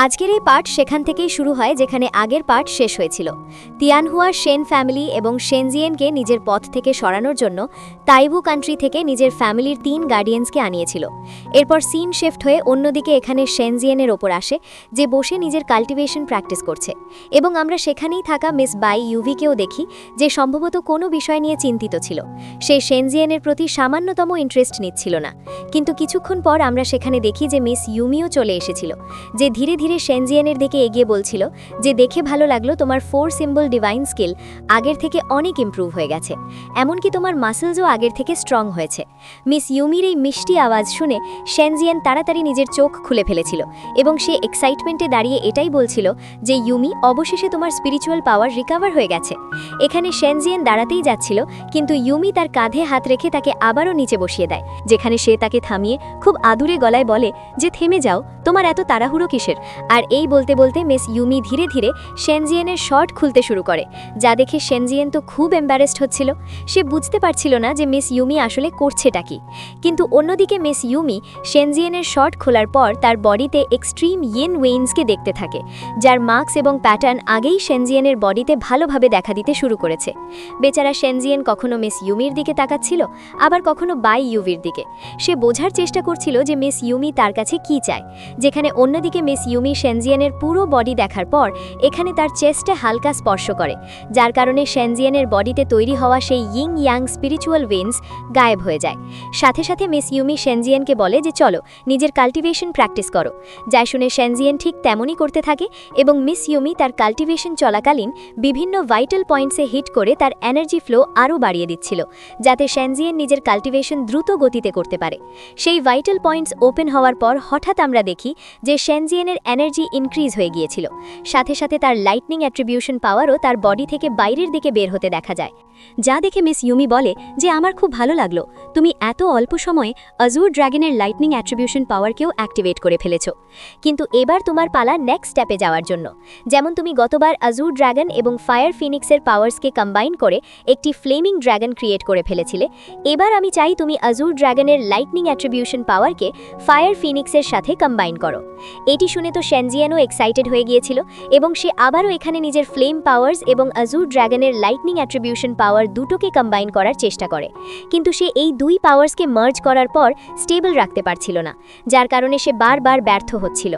আজকের এই পার্ট সেখান থেকেই শুরু হয় যেখানে আগের পার্ট শেষ হয়েছিল। তিয়ানহুয়ার শেন ফ্যামিলি এবং শেনজিয়েনকে নিজের পথ থেকে সরানোর জন্য তাইবু কান্ট্রি থেকে নিজের ফ্যামিলির 3 গার্ডিয়ানসকে আনিয়েছিল। এরপর সিন শিফট হয়ে অন্যদিকে এখানে শেনজিয়েনের ওপর আসে, যে বসে নিজের কাল্টিভেশন প্র্যাকটিস করছে, এবং আমরা সেখানেই থাকা মিস বাই ইউভিকেও দেখি, যে সম্ভবত কোনো বিষয় নিয়ে চিন্তিত ছিল। সে শেনজিয়েনের প্রতি সামান্যতম ইন্টারেস্ট নিচ্ছিল না। কিন্তু কিছুক্ষণ পর আমরা সেখানে দেখি যে মিস ইউমিও চলে এসেছিল, যে ধীরে ধীরে শেনজিয়েনের দিকে এগিয়ে বলছিল যে দেখে ভালো লাগলো, তোমার 4 সিম্বল ডিভাইন স্কিল আগের থেকে অনেক ইমপ্রুভ হয়ে গেছে, এমনকি তোমার মাসেলসও আগের থেকে স্ট্রং হয়েছে। মিস ইউমির এই মিষ্টি আওয়াজ শুনে শেনজিয়েন তাড়াতাড়ি নিজের চোখ খুলে ফেলেছিল, এবং সে এক্সাইটমেন্টে দাঁড়িয়ে এটাই বলছিল যে ইউমি, অবশেষে তোমার স্পিরিচুয়াল পাওয়ার রিকভার হয়ে গেছে। এখানে শেনজিয়েন দাঁড়াতেই যাচ্ছিল, কিন্তু ইউমি তার কাঁধে হাত রেখে তাকে আবারও নিচে বসিয়ে দেয়, যেখানে সে তাকে থামিয়ে খুব আদুরে গলায় বলে যে থেমে যাও, তোমার এত তাড়াহুড়ো কিসের। আর এই বলতে বলতে মিস ইউমি ধীরে ধীরে শেনজিয়েনের শর্ট খুলতে শুরু করে, যা দেখে শেনজিয়েন তো খুব এম্বারেসড হচ্ছিল। সে বুঝতে পারছিল না যে মিস ইউমি আসলে করছেটা কি। কিন্তু অন্যদিকে মিস ইউমি শেনজিয়েনের শর্ট খোলার পর তার বডিতে এক্সট্রিম ইয়েন ওয়েইন্সকে দেখতে থাকে, যার মার্কস এবং প্যাটার্ন আগেই শেনজিয়েনের বডিতে ভালোভাবে দেখা দিতে শুরু করেছে। বেচারা শেনজিয়েন কখনো মিস ইউমির দিকে তাকাচ্ছিল, আবার কখনো বাই ইউভির দিকে। সে বোঝার চেষ্টা করছিল যে মিস ইউমি তার কাছে কি চায়। যেখানে অন্যদিকে মিস ইউমি শেনজিয়েনের পুরো বডি দেখার পর এখানে তার চেস্টে হালকা স্পর্শ করে, যার কারণে শেনজিয়েনের বডিতে তৈরি হওয়া সেই ইং ইয়াং স্পিরিচুয়াল ভেন্স গায়েব হয়ে যায়। সাথে সাথে মিস ইউমি শেনজিয়েনকে বলে যে চলো নিজের কাল্টিভেশন প্র্যাকটিস করো, যা শুনে শেনজিয়েন ঠিক তেমনই করতে থাকে, এবং মিস ইউমি তার কাল্টিভেশন চলাকালীন বিভিন্ন ভাইটাল পয়েন্টসে হিট করে তার এনার্জি ফ্লো আরও বাড়িয়ে দিচ্ছিল, যাতে শেনজিয়েন নিজের কাল্টিভেশন দ্রুত গতিতে করতে পারে। সেই ভাইটাল পয়েন্টস ওপেন হওয়ার পর হঠাৎ আমরা দেখি যে শেনজিয়েনের এনার্জি ইনক্রিজ হয়ে গিয়েছিল। সাথে সাথে তার লাইটনিং অ্যাট্রিবিউশন পাওয়ারও তার বডি থেকে বাইরের দিকে বের হতে দেখা যায়, যা দেখে মিস ইউমি বলে যে আমার খুব ভালো লাগলো, তুমি এত অল্প সময়ে আজুর ড্রাগনের লাইটনিং অ্যাট্রিবিউশন পাওয়ারকেও অ্যাক্টিভেট করে ফেলেছ। কিন্তু এবার তোমার পালা নেক্সট স্টেপে যাওয়ার জন্য। যেমন তুমি গতবার আজুর ড্রাগন এবং ফায়ার ফিনিক্সের পাওয়ার্সকে কম্বাইন করে একটি ফ্লেমিং ড্রাগন ক্রিয়েট করে ফেলেছিলে, এবার আমি চাই তুমি আজুর ড্রাগনের লাইটনিং অ্যাট্রিবিউশন পাওয়ারকে ফায়ার ফিনিক্সের সাথে কম্বাইন করো। এটি শুনে তো শেনজিয়েনও এক্সাইটেড হয়ে গিয়েছিল, এবং সে আবারও এখানে নিজের ফ্লেম পাওয়ার্স এবং আজুর ড্রাগনের লাইটনিং অ্যাট্রিবিউশন পাওয়ার দুটোকে কম্বাইন করার চেষ্টা করে। কিন্তু সে এই দুই পাওয়ার্সকে মার্জ করার পর স্টেবল রাখতে পারছিল না, যার কারণে সে বারবার ব্যর্থ হচ্ছিল।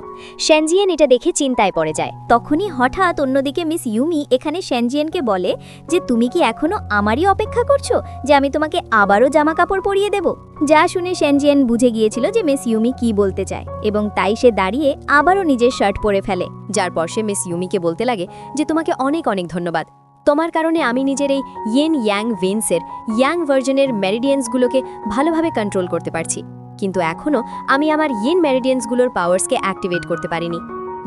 শেনজিয়েন এটা দেখে চিন্তায় পড়ে যায়। তখনই হঠাৎ অন্যদিকে মিস ইউমি এখানে শেনজিয়েনকে বলে যে তুমি কি এখনো আমারই অপেক্ষা করছো যে আমি তোমাকে আবারও জামা কাপড় পরিয়ে দেব। যা শুনে শেনজিয়েন বুঝে গিয়েছিল যে মিস ইউমি কি বলতে চায়, এবং তাই সে দাঁড়িয়ে আবারও নিজের শার্ট পরে ফেলে, যার পর সে মিস ইউমিকে বলতে লাগে যে তোমাকে অনেক অনেক ধন্যবাদ, তোমার কারণে আমি নিজের এই ইয়েন ইয়াং ভেন্সের ইয়াং ভার্জনের মেরিডিয়ান্সগুলোকে ভালোভাবে কন্ট্রোল করতে পারছি, কিন্তু এখনও আমি আমার ইয়েন মেরিডিয়ান্সগুলোর পাওয়ার্সকে অ্যাক্টিভেট করতে পারিনি।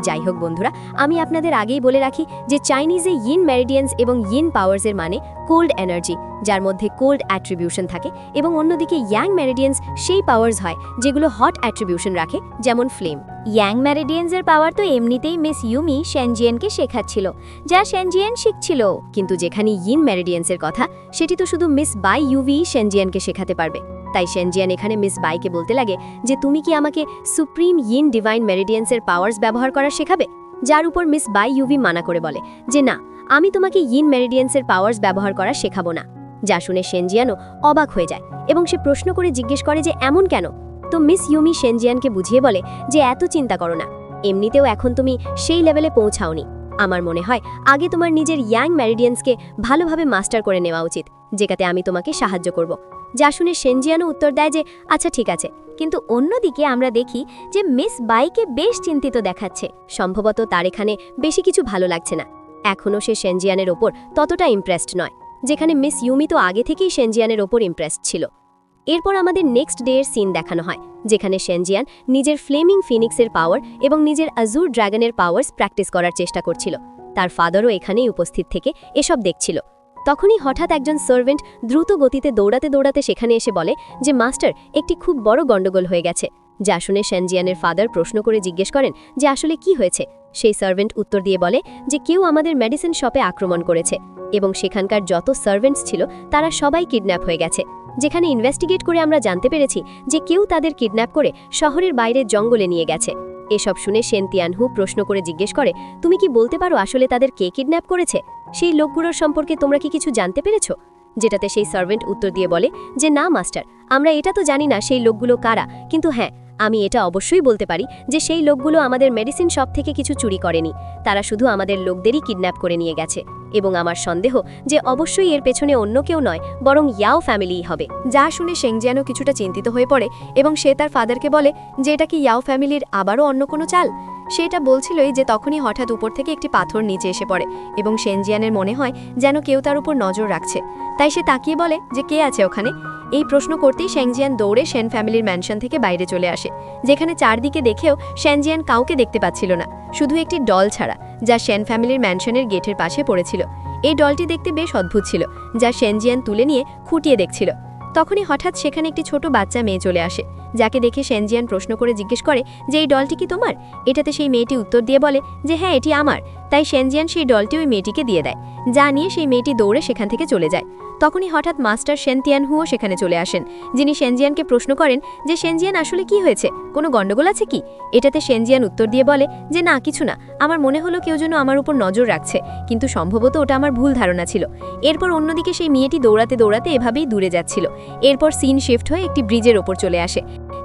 যাই হোক বন্ধুরা, আমি আপনাদের আগেই বলে রাখি যে চাইনিজে ইন মেরিডিয়ান্স এবং ইন পাওয়ার্সের মানে কোল্ড এনার্জি, যার মধ্যে কোল্ড অ্যাট্রিবিউশন থাকে, এবং অন্যদিকে ইয়াং মেরিডিয়ান্স সেই পাওয়ার্স হয় যেগুলো হট অ্যাট্রিবিউশন রাখে, যেমন ফ্লেম। ইয়াং মেরিডিয়ান্সের পাওয়ার তো এমনিতেই মিস ইউমি শেনজিয়েনকে শেখাচ্ছিল, যা শেনজিয়েন শিখছিল। কিন্তু যেখানে ইন মেরিডিয়ান্সের কথা, সেটি তো শুধু মিস বাই ইউভি শেনজিয়েনকে শেখাতে পারবে। তাই শেনজিয়েন এখানে মিস বাইকে বলতে লাগে যে তুমি কি আমাকে সুপ্রিম ইন ডিভাইন মেরিডিয়ান্সের পাওয়ার্স ব্যবহার করা শেখাবে, যার উপর মিস বাই ইউভি মানা করে বলে যে না, আমি তোমাকে ইন মেরিডিয়ান্সের পাওয়ার্স ব্যবহার করা শেখাবো না। যা শুনে শেনজিয়ানও অবাক হয়ে যায়, এবং সে প্রশ্ন করে জিজ্ঞেস করে যে এমন কেন। তো মিস ইউমি শেনজিয়ানকে বুঝিয়ে বলে যে এত চিন্তা করো না, এমনিতেও এখন তুমি সেই লেভেলে পৌঁছাওনি। আমার মনে হয় আগে তোমার নিজের ইয়াং মেরিডিয়ান্সকে ভালোভাবে মাস্টার করে নেওয়া উচিত, যেটাতে আমি তোমাকে সাহায্য করব। যা শুনে শেনজিয়ানও উত্তর দেয় যে আচ্ছা ঠিক আছে। কিন্তু অন্যদিকে আমরা দেখি যে মিস বাইকে বেশ চিন্তিত দেখাচ্ছে, সম্ভবত তার এখানে বেশি কিছু ভালো লাগছে না। এখনও সে শেনজিয়ানের ওপর ততটা ইমপ্রেসড নয়, যেখানে মিস ইউমি তো আগে থেকেই শেনজিয়ানের ওপর ইমপ্রেসড ছিল। এরপর আমাদের নেক্সট ডে এর সিন দেখানো হয়, যেখানে শেনজিয়ান নিজের ফ্লেমিং ফিনিক্সের পাওয়ার এবং নিজের আজুর ড্রাগনের পাওয়ার্স প্র্যাকটিস করার চেষ্টা করছিল। তার ফাদারও এখানেই উপস্থিত থেকে এসব দেখছিল। তখনই হঠাৎ একজন সার্ভেন্ট দ্রুত গতিতে দৌড়াতে দৌড়াতে সেখানে এসে বলে যে মাস্টার, একটি খুব বড় গন্ডগোল হয়ে গেছে। যা শুনে শেনজিয়ানের ফাদার প্রশ্ন করে জিজ্ঞেস করেন যে আসলে কি হয়েছে। সেই সার্ভেন্ট উত্তর দিয়ে বলে যে কেউ আমাদের মেডিসিন শপে আক্রমণ করেছে, এবং সেখানকার যত সার্ভেন্টস ছিল তারা সবাই কিডন্যাপ হয়ে গেছে। যেখানে ইনভেস্টিগেট করে আমরা জানতে পেরেছি যে কেউ তাদের কিডন্যাপ করে শহরের বাইরে জঙ্গলে নিয়ে গেছে। এসব শুনে সেন তিয়ানহু প্রশ্ন করে জিজ্ঞেস করে, তুমি কি বলতে পারো আসলে তাদের কে কিডন্যাপ করেছে? সেই লোকগুলোর সম্পর্কে তোমরা কি কিছু জানতে পেরেছো? যেটাতে সেই সার্ভেন্ট উত্তর দিয়ে বলে যে, না মাস্টার, আমরা এটা তো জানি না সেই লোকগুলো কারা, কিন্তু হ্যাঁ, আমি এটা অবশ্যই বলতে পারি যে সেই লোকগুলো আমাদের মেডিসিন শপ থেকে কিছু চুরি করেনি, তারা শুধু আমাদের লোকদেরই কিডন্যাপ করে নিয়ে গেছে। এবং আমার সন্দেহ যে অবশ্যই এর পেছনে অন্য কেউ নয়, বরং ইয়াও ফ্যামিলিই হবে। যা শুনে শেংজিয়ানও কিছুটা চিন্তিত হয়ে পড়ে এবং সে তার ফাদারকে বলে যে এটা কি ইয়াও ফ্যামিলির আবারও অন্য কোনো চাল। সে এটা বলছিলই যে তখনই হঠাৎ উপর থেকে একটি পাথর নিচে এসে পড়ে এবং শেনজিয়ানের মনে হয় যেন কেউ তার উপর নজর রাখছে। তাই সে তাকিয়ে বলে যে কে আছে ওখানে। এই প্রশ্ন করতেই শেংজিয়ান দৌড়ে শেন ফ্যামিলির ম্যানশন থেকে বাইরে চলে আসে, যেখানে চারদিকে দেখেও শেনজিয়ান কাউকে দেখতে পাচ্ছিল না, শুধু একটি ডল ছাড়া, যা শেন ফ্যামিলির ম্যানশনের গেটের পাশে পড়েছিল। এই ডলটি দেখতে বেশ অদ্ভুত ছিল, যা শেনজিয়ান তুলে নিয়ে খুঁটিয়ে দেখছিল। তখনই হঠাৎ সেখানে একটি ছোট বাচ্চা মেয়ে চলে আসে, যাকে দেখে শেনজিয়ান প্রশ্ন করে জিজ্ঞেস করে যে এই ডলটি কি তোমার? এটাতে সেই মেয়েটি উত্তর দিয়ে বলে যে হ্যাঁ, এটি আমার। তাই শেনজিয়ান সেই ডলটি ওই মেয়েটিকে দিয়ে দেয়, যা নিয়ে সেই মেয়েটি দৌড়ে সেখান থেকে চলে যায়। তখনই হঠাৎ মাস্টার শেন তিয়ানহুও সেখানে চলে আসেন, যিনি শেনজিয়ানকে প্রশ্ন করেন যে শেনজিয়ান আসলে কি হয়েছে, কোনো গন্ডগোল আছে কি? এটাতে শেনজিয়ান উত্তর দিয়ে বলে যে না, কিছু না, আমার মনে হলো কেউ যেন আমার উপর নজর রাখছে, কিন্তু সম্ভবত ওটা আমার ভুল ধারণা ছিল। এরপর অন্যদিকে সেই মেয়েটি দৌড়াতে দৌড়াতে এভাবেই দূরে যাচ্ছিল। এরপর সিন শিফট হয়ে একটি ব্রিজের ওপর চলে আসে,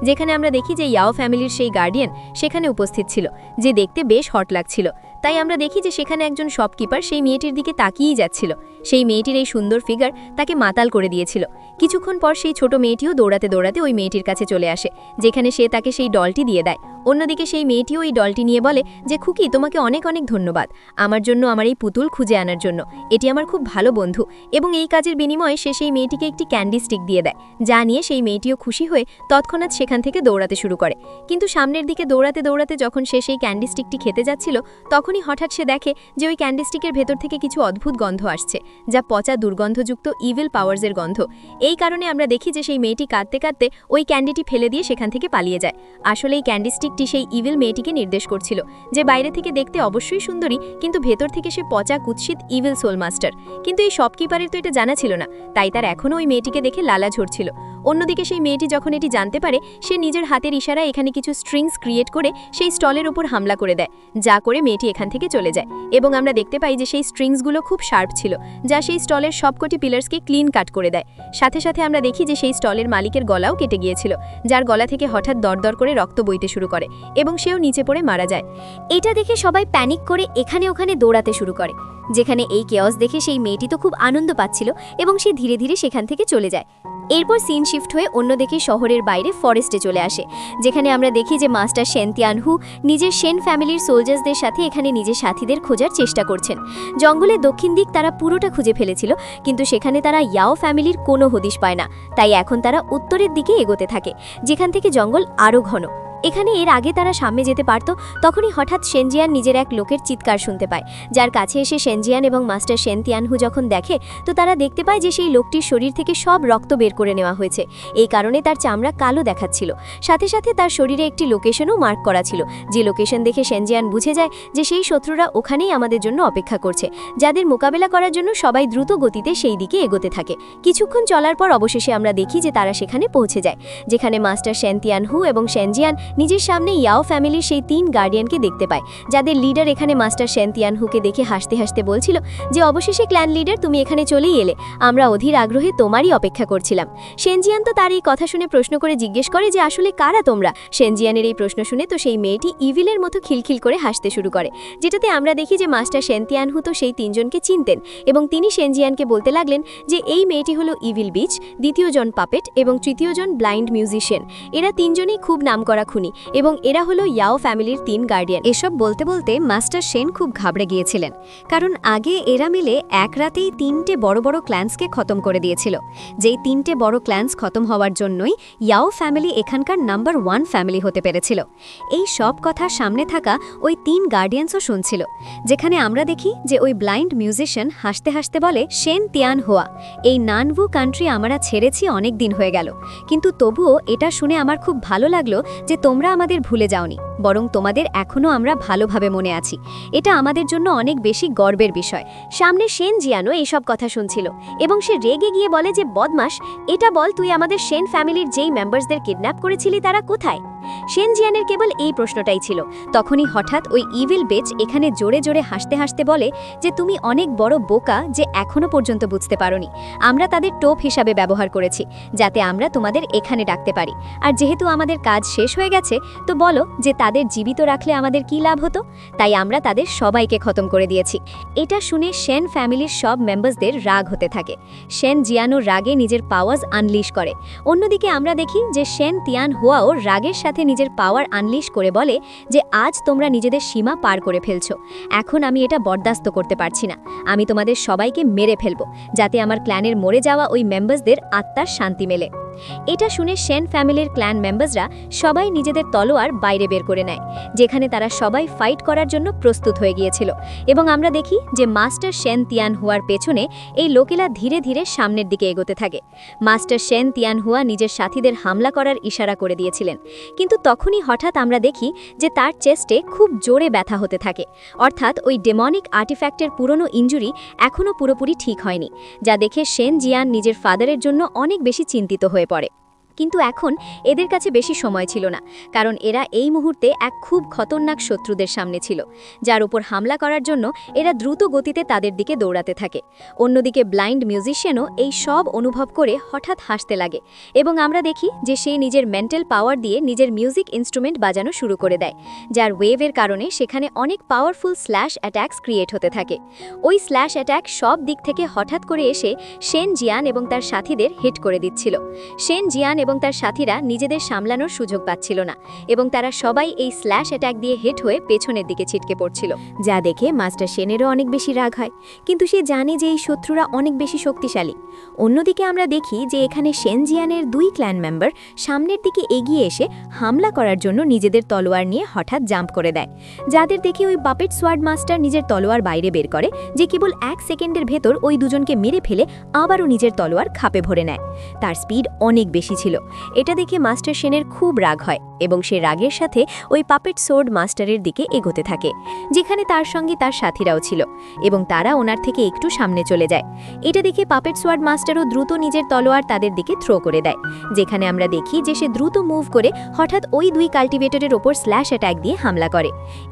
যেখানে আমরা দেখি যে ইয়াও ফ্যামিলির সেই গার্ডিয়ান সেখানে উপস্থিত ছিল, যে দেখতে বেশ হট লাগছিল। তাই আমরা দেখি যে সেখানে একজন শপকিপার সেই মেয়েটির দিকে তাকিয়েই যাচ্ছিল। সেই মেয়েটির এই সুন্দর ফিগার তাকে মাতাল করে দিয়েছিল। কিছুক্ষণ পর সেই ছোট মেয়েটিও দৌড়াতে দৌড়াতে ওই মেয়েটির কাছে চলে আসে, যেখানে সে তাকে সেই ডলটি দিয়ে দেয়। অন্যদিকে সেই মেয়েটিও এই ডলটি নিয়ে বলে যে খুকি, তোমাকে অনেক অনেক ধন্যবাদ আমার জন্য, আমার এই পুতুল খুঁজে আনার জন্য। এটি আমার খুব ভালো বন্ধু। এবং এই কাজের বিনিময়ে সে সেই মেয়েটিকে একটি ক্যান্ডি স্টিক দিয়ে দেয়, যা নিয়ে সেই মেয়েটিও খুশি হয়ে তৎক্ষণাৎ সেখান থেকে দৌড়াতে শুরু করে। কিন্তু সামনের দিকে দৌড়াতে দৌড়াতে যখন সে সেই ক্যান্ডি স্টিকটি খেতে যাচ্ছিল, তখনই হঠাৎ সে দেখে যে ওই ক্যান্ডি স্টিকের ভেতর থেকে কিছু অদ্ভুত গন্ধ আসছে, যা পচা দুর্গন্ধযুক্ত ইভিল পাওয়ার্সের গন্ধ। এই কারণে আমরা দেখি যে সেই মেয়েটি কাঁদতে কাঁদতে ওই ক্যান্ডিটি ফেলে দিয়ে সেখান থেকে পালিয়ে যায়। আসলে এই ক্যান্ডি স্টিকটি সেই ইভিল মেয়েটিকে নির্দেশ করছিল, যে বাইরে থেকে দেখতে অবশ্যই সুন্দরী, কিন্তু ভেতর থেকে সে পচা কুৎসিত ইভিল সোল মাস্টার। কিন্তু এই শপকিপারের তো এটা জানা ছিল না, তাই তার এখনও ওই মেয়েটিকে দেখে লালা ঝরছিল। অন্যদিকে সেই মেয়েটি যখন এটি জানতে পারে, সে নিজের হাতের ইশারায় এখানে কিছু স্ট্রিংস ক্রিয়েট করে সেই স্টলের উপর হামলা করে দেয়, যা করে মেয়েটি এখান থেকে চলে যায়। এবং আমরা দেখতে পাই যে সেই স্ট্রিংসগুলো খুব শার্প ছিল, যা সেই স্টলের সবকটি পিলার্সকে ক্লিন কাট করে দেয়। সাথে সাথে আমরা দেখি যে সেই স্টলের মালিকের গলাও কেটে গিয়েছিল, যার গলা থেকে হঠাৎ দরদর করে রক্ত বইতে শুরু করে এবং সেও নিচে পড়ে মারা যায়। এটা দেখে সবাই প্যানিক করে এখানে ওখানে দৌড়াতে শুরু করে, যেখানে এই কেয়স দেখে সেই মেয়েটি তো খুব আনন্দ পাচ্ছিল এবং সে ধীরে ধীরে সেখান থেকে চলে যায়। এরপর সিন শিফট হয়ে অন্যদিকে শহরের বাইরে ফরেস্টে চলে আসে, যেখানে আমরা দেখি যে মাস্টার শেন তিয়ানহু নিজের শেন ফ্যামিলির সোলজার্সদের সাথে এখানে নিজের সাথীদের খোঁজার চেষ্টা করছেন। জঙ্গলের দক্ষিণ দিক তারা পুরোটা খুঁজে ফেলেছিল, কিন্তু সেখানে তারা ইয়াও ফ্যামিলির কোনো হদিশ পায় না। তাই এখন তারা উত্তরের দিকে এগোতে থাকে, যেখান থেকে জঙ্গল আরও ঘন। এখানে এর আগে তারা সামনে যেতে পারত, তখনই হঠাৎ শেনজিয়ান নিজের এক লোকের চিৎকার শুনতে পায়, যার কাছে এসে শেনজিয়ান এবং মাস্টার শেন তিয়ানহু যখন দেখে, তো তারা দেখতে পায় যে সেই লোকটির শরীর থেকে সব রক্ত বের করে নেওয়া হয়েছে। এই কারণে তার চামড়া কালো দেখাচ্ছিল। সাথে সাথে তার শরীরে একটি লোকেশনও মার্ক করা ছিল, যে লোকেশন দেখে শেনজিয়ান বুঝে যায় যে সেই শত্রুরা ওখানেই আমাদের জন্য অপেক্ষা করছে, যাদের মোকাবেলা করার জন্য সবাই দ্রুত গতিতে সেই দিকে এগোতে থাকে। কিছুক্ষণ চলার পর অবশেষে আমরা দেখি যে তারা সেখানে পৌঁছে যায়, যেখানে মাস্টার শেন তিয়ানহু এবং শেনজিয়ান নিজের সামনে ইয়াও ফ্যামিলির সেই 3 গার্ডিয়ানকে দেখতে পায়, যাদের লিডার এখানে মাস্টার শেন তিয়ানহুকে দেখে হাসতে হাসতে বলছিল যে অবশেষে ক্ল্যান লিডার, তুমি এখানে চলেই এলে, আমরা অধীর আগ্রহে তোমারই অপেক্ষা করছিলাম। শেনজিয়ান তো তার এই কথা শুনে প্রশ্ন করে জিজ্ঞেস করে যে আসলে কারা তোমরা? শেনজিয়ানের এই প্রশ্ন শুনে তো সেই মেয়েটি ইভিলের মতো খিলখিল করে হাসতে শুরু করে, যেটাতে আমরা দেখি যে মাস্টার শেন তিয়ানহু তো সেই 3 জনকে চিনতেন এবং তিনি শেনজিয়ানকে বলতে লাগলেন যে এই মেয়েটি হলো ইভিল বিচ, দ্বিতীয় জন পাপেট এবং তৃতীয় জন ব্লাইন্ড মিউজিশিয়ান। এরা 3 জনই খুব নামকরা খুনি এবং এরা হলো ইয়াও ফ্যামিলির 3 গার্ডিয়ান। এসব বলতে বলতে মাস্টার শেন খুব ঘাবড়ে গিয়েছিলেন, কারণ আগে এরা মিলে এক রাতেই 3টে বড় বড় ক্ল্যান্সকে খতম করে দিয়েছিল। যেই 3টে বড় ক্ল্যান্স খতম হওয়ার জন্যই ইয়াও ফ্যামিলি এখানকার নাম্বার 1 ফ্যামিলি হতে পেরেছিল। এই সব কথা সামনে থাকা ওই 3 গার্ডিয়ানসও শুনছিল, যেখানে আমরা দেখি যে ওই ব্লাইন্ড মিউজিশিয়ান হাসতে হাসতে বলে, শেন তিয়ানহুয়া, এই নানভু কান্ট্রি আমরা ছেড়েছি অনেক দিন হয়ে গেল, কিন্তু তবুও এটা শুনে আমার খুব ভালো লাগলো যে তোমরা আমাদের ভুলে যাওনি, বরং তোমাদের এখনও আমরা ভালোভাবে মনে আছি। এটা আমাদের জন্য অনেক বেশি গর্বের বিষয়। সামনে শেন জিয়ানো এইসব কথা শুনছিল এবং সে রেগে গিয়ে বলে যে বদমাশ, এটা বল তুই আমাদের শেন ফ্যামিলির যেই মেম্বার্সদের কিডন্যাপ করেছিলি তারা কোথায়? শেনজিয়ানের কেবল এই প্রশ্নটাই ছিল। তখনই হঠাৎ ওই ইভিল বেচ এখানে জোরে জোরে হাসতে হাসতে বলে যে তুমি অনেক বড় বোকা যে এখনো পর্যন্ত বুঝতে পারোনি। আমরা তাদের টোপ হিসাবে ব্যবহার করেছি যাতে আমরা তোমাদের এখানে ডাকতে পারি, আর যেহেতু আমাদের কাজ শেষ হয়ে গেছে তো বলো যে তাদের জীবিত রাখলে আমাদের কি লাভ হতো। তাই আমরা তাদের সবাইকে খতম করে দিয়েছি। এটা শুনে শেন ফ্যামিলির সব মেম্বার্সদের রাগ হতে থাকে। শেন জিয়ানোর রাগে নিজের পাওয়ার আনলিশ করে। অন্যদিকে আমরা দেখি যে শেন তিয়ান হুয়াও রাগের সাথে নিজের পাওয়ার আনলিশ করে বলে যে আজ তোমরা নিজেদের সীমা পার করে ফেলছো। এখন আমি এটা বরদাস্ত করতে পারছি না। আমি তোমাদের সবাইকে মেরে ফেলবো যাতে আমার ক্ল্যানের মরে যাওয়া ওই মেম্বার্সদের আত্মার শান্তি মেলে। এটা শুনে শেন ফ্যামিলির ক্ল্যান মেম্বার্সরা সবাই নিজেদের তলোয়ার বাইরে বের করে নেয়, যেখানে তারা সবাই ফাইট করার জন্য প্রস্তুত হয়ে গিয়েছিল। এবং আমরা দেখি যে মাস্টার শেন তিয়ান হুয়ার পেছনে এই লোকেরা ধীরে ধীরে সামনের দিকে এগোতে থাকে। মাস্টার শেন তিয়ান হুয়া নিজের সাথীদের হামলা করার ইশারা করে দিয়েছিলেন, কিন্তু তখনই হঠাৎ আমরা দেখি যে তার চেস্টে খুব জোরে ব্যথা হতে থাকে। অর্থাৎ ওই ডেমনিক আর্টিফ্যাক্টের পুরনো ইনজুরি এখনও পুরোপুরি ঠিক হয়নি, যা দেখে শেন জিয়ান নিজের ফাদারের জন্য অনেক বেশি চিন্তিত হয়ে পড়ে। কিন্তু এখন এদের কাছে বেশি সময় ছিল না, কারণ এরা এই মুহূর্তে এক খুব খতরনাক শত্রুদের সামনে ছিল, যার উপর হামলা করার জন্য এরা দ্রুত গতিতে তাদের দিকে দৌড়াতে থাকে। অন্যদিকে ব্লাইন্ড মিউজিশিয়ানও এই সব অনুভব করে হঠাৎ হাসতে লাগে, এবং আমরা দেখি যে সে নিজের মেন্টাল পাওয়ার দিয়ে নিজের মিউজিক ইনস্ট্রুমেন্ট বাজানো শুরু করে দেয়, যার ওয়েভের কারণে সেখানে অনেক পাওয়ারফুল স্ল্যাশ অ্যাট্যাকস ক্রিয়েট হতে থাকে। ওই স্ল্যাশ অ্যাট্যাক সব দিক থেকে হঠাৎ করে এসে শেন জিয়ান এবং তার সাথীদের হিট করে দিচ্ছিল। শেন জিয়ান এবং তার সাথীরা নিজেদের সামলানোর সুযোগ পাচ্ছিল না, এবং তারা সবাই এই স্ল্যাশ অ্যাটাক দিয়ে হিট হয়ে পেছনের দিকে ছিটকে পড়ছিল, যা দেখে মাস্টার শেনেরও অনেক বেশি রাগ হয়। কিন্তু সে জানে যে এই শত্রুরা অনেক বেশি শক্তিশালী। অন্যদিকে আমরা দেখি যে এখানে শেন জিয়ানের দুই ক্ল্যান মেম্বার সামনের দিকে এগিয়ে এসে হামলা করার জন্য নিজেদের তলোয়ার নিয়ে হঠাৎ জাম্প করে দেয়, যাদের দেখে ওই পাপেট সোয়ার্ড মাস্টার নিজের তলোয়ার বাইরে বের করে, যে কেবল 1 সেকেন্ডের ভেতর ওই দুজনকে মেরে ফেলে আবারও নিজের তলোয়ার খাপে ভরে নেয়। তার স্পিড অনেক বেশি ছিল। এটা দেখে মাস্টার শেনের খুব রাগ হয় এবং সে রাগের সাথে ওই পাপেট সোর্ড মাস্টারের দিকে এগোতে থাকে, যেখানে তার সঙ্গে তার সাথীরাও ছিল, এবং তারা ওনার থেকে একটু সামনে চলে যায়। এটা দেখে পাপেট সোয়ার্ড মাস্টারও দ্রুত নিজের তলোয়ার তাদের দিকে থ্রো করে দেয়, যেখানে আমরা দেখি যে সে দ্রুত মুভ করে হঠাৎ ওই দুই কাল্টিভেটরের ওপর স্ল্যাশ অ্যাটাক দিয়ে হামলা করে।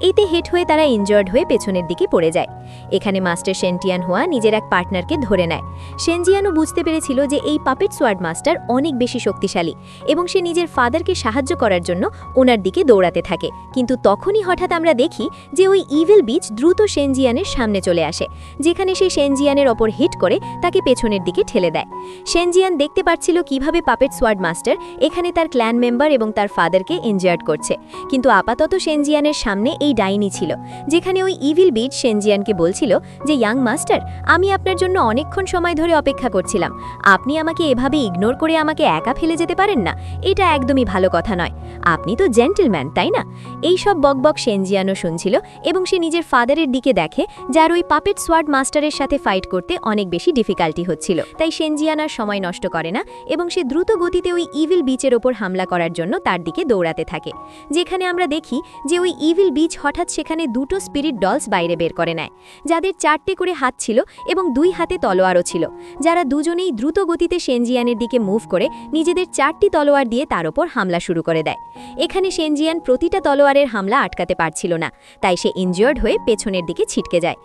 এতে হিট হয়ে তারা ইনজার্ড হয়ে পেছনের দিকে পড়ে যায়। এখানে মাস্টার শেন তিয়ান হুয়া নিজের এক পার্টনারকে ধরে নেয়। শেনজিয়ানও বুঝতে পেরেছিল যে এই পাপেট সোয়ার্ড মাস্টার অনেক বেশি শক্তিশালী, এবং সে নিজের ফাদারকে সাহায্য করার জন্য ওনার দিকে দৌড়াতে থাকে। কিন্তু তখনই হঠাৎ আমরা দেখি যে ওই ইভিল বিচ দ্রুত শেনজিয়ানের সামনে চলে আসে, যেখানে সে শেনজিয়ানের ওপর হিট করে তাকে পেছনের দিকে ঠেলে দেয়। শেনজিয়ান দেখতে পাচ্ছিল কিভাবে পাপেট সোয়ার্ড মাস্টার এখানে তার ক্ল্যান মেম্বার এবং তার ফাদারকে ইনজার্ড করছে, কিন্তু আপাতত শেনজিয়ানের সামনে এই ডাইনি ছিল, যেখানে ওই ইভিল বিচ শেনজিয়ানকে বলছিল যে ইয়াং মাস্টার, আমি আপনার জন্য অনেকক্ষণ সময় ধরে অপেক্ষা করছিলাম, আপনি আমাকে এভাবে ইগনোর করে আমাকে একা ফেলে যেতে পারেন না, এটা একদমই ভালো কথা নয়, আপনি তো জেন্টলম্যান তাই না। এই সব বকবক শেনজিয়ানও শুনছিল, এবং সে নিজের ফাদারের দিকে দেখে যার ওই পাপেট সোয়ার্ড মাস্টারের সাথে ফাইট করতে অনেক বেশি ডিফিকাল্টি হচ্ছিল। তাই শেনজিয়ান আর সময় নষ্ট করে না, এবং সে দ্রুত গতিতে ওই ইভিল বিচের ওপর হামলা করার জন্য তার দিকে দৌড়াতে থাকে, যেখানে আমরা দেখি যে ওই ইভিল বিচ হঠাৎ সেখানে দুটো স্পিরিট ডলস বাইরে বের করে নেয়, যাদের 4টে করে হাত ছিল এবং 2 হাতে তলোয়ারও ছিল, যারা দুজনেই দ্রুত গতিতে শেনজিয়ানের দিকে মুভ করে নিজেদের 4টি তলোয়ার দিয়ে তার ওপর হামলা শুরু করে দেয়। এখানে শেনজিয়ান প্রতিটা তলোয়ারের হামলা আটকাতে পারছিল না, তাই সে ইনজিওর্ড হয়ে পেছনের দিকে ছিটকে যায়।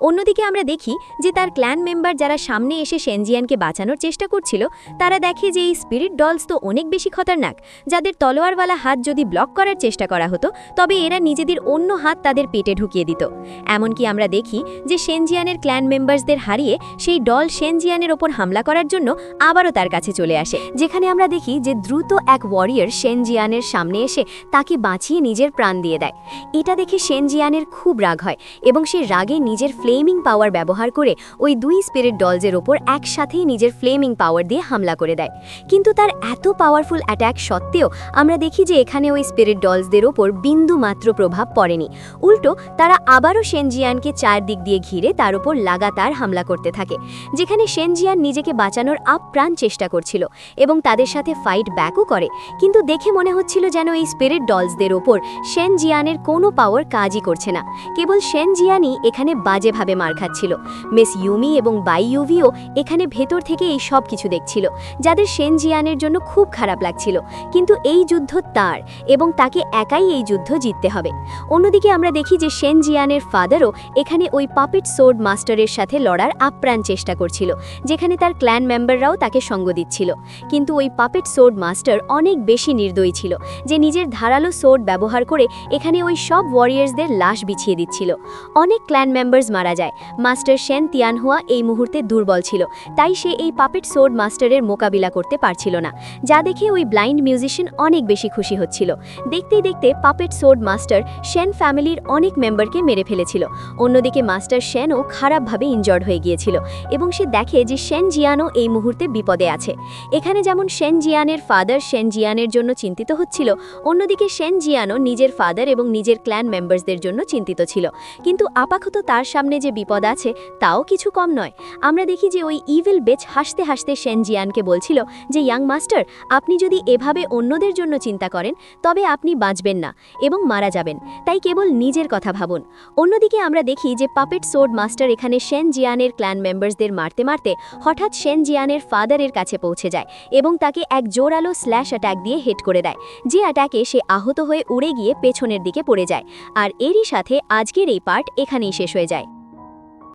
অন্যদিকে আমরা দেখি যে তার ক্ল্যান মেম্বার যারা সামনে এসে শেনজিয়ানকে বাঁচানোর চেষ্টা করছিল, তারা দেখে যে এই স্পিরিট ডলস তো অনেক বেশি খতরনাক, যাদের তলোয়ারওয়ালা হাত যদি ব্লক করার চেষ্টা করা হতো তবে এরা নিজেদের অন্য হাত তাদের পেটে ঢুকিয়ে দিত। এমনকি আমরা দেখি যে শেনজিয়ানের ক্ল্যান মেম্বার্সদের হারিয়ে সেই ডল শেনজিয়ানের ওপর হামলা করার জন্য আবারও তার কাছে চলে আসে, যেখানে আমরা দেখি যে দ্রুত এক ওয়ারিয়র শেনজিয়ানের সামনে এসে তাকে বাঁচিয়ে নিজের প্রাণ দিয়ে দেয়। এটা দেখে শেনজিয়ানের খুব রাগ হয়, এবং সে রাগে নিজের ফ্লেমিং পাওয়ার ব্যবহার করে ওই 2 স্পিরিট ডলসের ওপর একসাথেই নিজের ফ্লেমিং পাওয়ার দিয়ে হামলা করে দেয়। কিন্তু তার এত পাওয়ারফুল অ্যাট্যাক সত্ত্বেও আমরা দেখি যে এখানে ওই স্পিরিট ডলসদের ওপর বিন্দু মাত্র প্রভাব পড়েনি, উল্টো তারা আবারও শেনজিয়ানকে 4 দিক দিয়ে ঘিরে তার উপর লাগাতার হামলা করতে থাকে, যেখানে শেনজিয়ান নিজেকে বাঁচানোর আপ্রাণ চেষ্টা করছিল এবং তাদের সাথে ফাইট ব্যাকও করে। কিন্তু দেখে মনে হচ্ছিল যেন এই স্পিরিট ডলসদের ওপর শেন জিয়ানের কোনো পাওয়ার কাজই করছে না। কেবল শেন জিয়ানই এখানে বাজেভাবে মার খাচ্ছিল। মিস ইউমি এবং বাই ইউভিও এখানে ভেতর থেকে এই সব কিছু দেখছিল, যাদের শেন জিয়ানের জন্য খুব খারাপ লাগছিল। কিন্তু এই যুদ্ধ তার, এবং তাকে একাই এই যুদ্ধ জিততে হবে। অন্যদিকে আমরা দেখি যে শেন জিয়ানের ফাদারও এখানে ওই পাপেট সোর্ড মাস্টারের সাথে লড়ার আপ্রাণ চেষ্টা করছিল, যেখানে তার ক্ল্যান মেম্বাররাও তাকে সঙ্গ দিচ্ছিল। কিন্তু ওই পাপেট সোর্ড মাস্টার অনেক বেশি নির্দয়ী ছিল, যে নিজের ধারালো সোর্ড ব্যবহার করে এখানে ওই সব ওয়ারিয়ার্সদের লাশ বিছিয়ে দিচ্ছিল। অনেক ক্ল্যান মেম্বার্স মারা যায়। মাস্টার শেন তিয়ানহুয়া এই মুহূর্তে দুর্বল ছিল, তাই সে এই পাপেট সোর্ড মাস্টারের মোকাবিলা করতে পারছিল না, যা দেখে ওই ব্লাইন্ড মিউজিশিয়ান অনেক বেশি খুশি হচ্ছিল। দেখতেই দেখতে পাপেট সোর্ড মাস্টার শেন ফ্যামিলির অনেক মেম্বারকে মেরে ফেলেছিল। অন্যদিকে মাস্টার শেনও খারাপভাবে ইনজর্ড হয়ে গিয়েছিল, এবং সে দেখে যে শেন জিয়ানও এই মুহূর্তে বিপদে আছে। এখানে যেমন শেন জিয়ানের ফাদার শেন জিয়ানের জন্য চিন্তিত হচ্ছিল, অন্যদিকে শেন জিয়ানও নিজের ফাদার এবং নিজের ক্ল্যান মেম্বার্সদের জন্য চিন্তিত ছিল। কিন্তু আপাতত তার সামনে যে বিপদ আছে তাও কিছু কম নয়। আমরা দেখি যে ওই ইভিল বেচ হাসতে হাসতে শেন জিয়ানকে বলছিল যে, ইয়াং মাস্টার, আপনি যদি এভাবে অন্যদের জন্য চিন্তা করেন তবে আপনি বাঁচবেন না এবং মারা যাবেন, তাই কেবল নিজের কথা ভাবুন। অন্যদিকে আমরা দেখি যে পাপেট সোর্ড মাস্টার এখানে শেন জিয়ানের ক্ল্যান মেম্বার্সদের মারতে মারতে হঠাৎ শেন জিয়ানের ফাদারের কাছে পৌঁছে যায় এবং তাকে এক জোরালো স্ল্যাশ অ্যাটাক দিয়ে হিট করে দেয়, যে অ্যাটাকে সে আহত হয়ে উড়ে গিয়ে পেছনের দিকে পড়ে যায়। আর এরই সাথে আজকের এই পার্ট এখানেই শেষ হয়ে যায়।